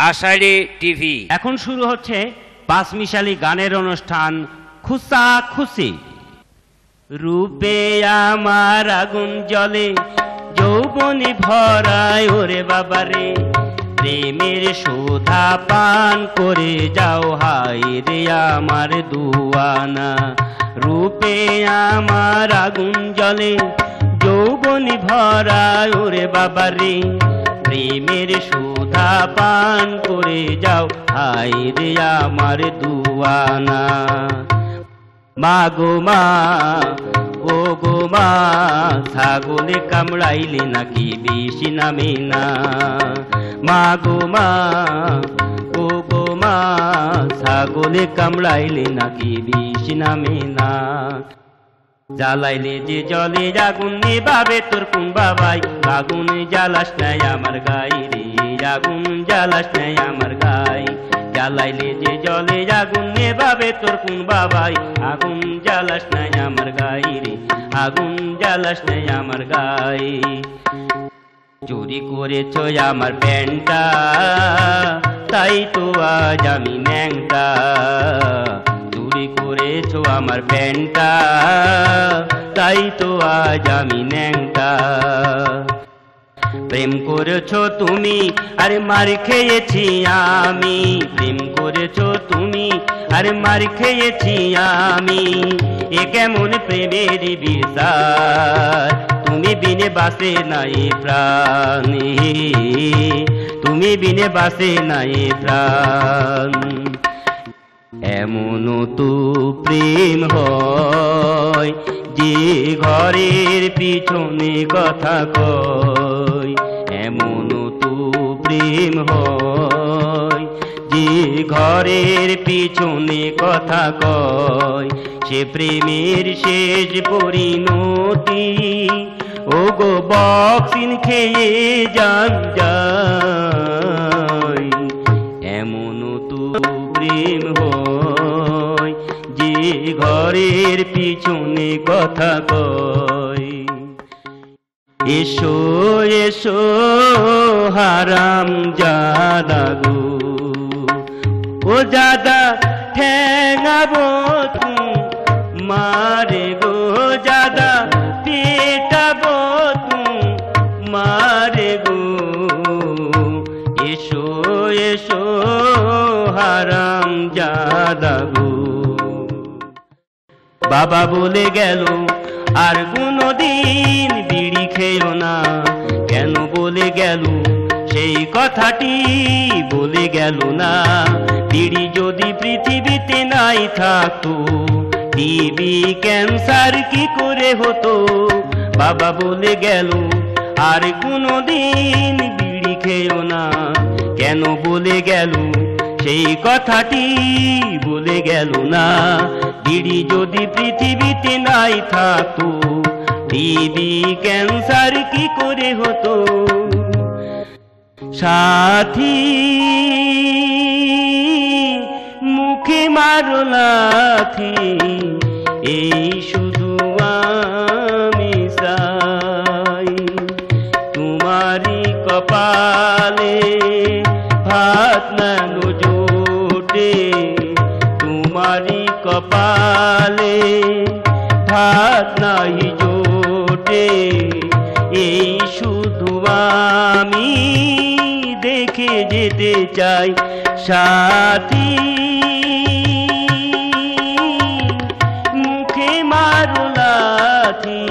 আষাঢ়ী TV. এখন শুরু হচ্ছে পাঁচমিশালি গানের অনুষ্ঠান খুসা খুশি। রূপে আমার আগুন জ্বলে, যৌবনে ভরায় ওরে বাবারে, প্রেমের সুধা পান করে যাও হায় রে আমার দুয়ানা। রূপে আমার আগুন জ্বলে, যৌবনে ভরায় ওরে বাবারে, প্রেমের সুধা পান করে যাও হায় রে আমার দুয়ানা। মা গো মা, ও গো মা, ছাগলে কামড়াইলে নাকি বিষ নামে না। মা গো মা, ও গো মা, ছাগলে কামড়াইলে নাকি বিষ নামে না। জ্বালাইলে যে জলে আগুন নেভাবে তোর কোন বাবাই, আগুন জ্বালাস নাই আমার গায়ে রে, আগুন জ্বালাস নাই আমার গায়ে। জ্বালাইলে যে জলে আগুন নেভাবে তোর কোন বাবাই, আগুন জ্বালাস নাই আমার গায়ে রে, আগুন জ্বালাস নাই আমার গায়ে। চুরি করেছ আমার প্যান্টটা, তাই তো আজ আমি ন্যাংটা। চুরি করেছ আমার প্যান্টটা, তাই তো আজ আমি ন্যাংটা। প্রেম করেছ তুমি, আরে মার খেয়েছি আমি। প্রেম করেছ তুমি, আরে মার খেয়েছি আমি। এ কেমন প্রেমের বিচার, তুমি বিনে বাসে নাই প্রাণ, তুমি বিনে বাসে নাই প্রাণ। এমন তো প্রেম হয় যে ঘরের পিছনে কথা কয়। এমন তো প্রেম হয় যে ঘরের পিছনে কথা কয়। সে প্রেমের শেষ পরিণতি ও গো বক্সিন খেয়ে জান যায়। এমন তো প্রেম হয় যে ঘরের পিছনে কথা কয়। এসো এসো হারাম জাদা গো, ও জাদা ঠেঙাবো মারে গো, জাদা পেটাবো মারে গো। এসো এসো হারাম জাদা গো। বাবা বলে গেল আর কোনদিন বিড়ি খেও না, কেন বলে গেল সেই কথাটি বলে গেল না। বিড়ি যদি পৃথিবীতে নাই থাকতো, টিবি ক্যান্সার কি করে হতো। বাবা বলে গেল আর কোনদিন বিড়ি খেও না, কেন বলে গেল সেই কথাটি বলে গেল না। বিড়ি যদি পৃথিবীতে নাই থাকতো, টিবি ক্যান্সার কি করে হতো। সাথী মুখে মারো লাথি, এই শুধু আমি চাই। তোমারই কপালে ভাত নানো জোটে, তোমারই কপালে ভাত নাই জোটে। এই শুধু আমি দেখে যেতে চাই। সাথী মুখে মারো লাথি,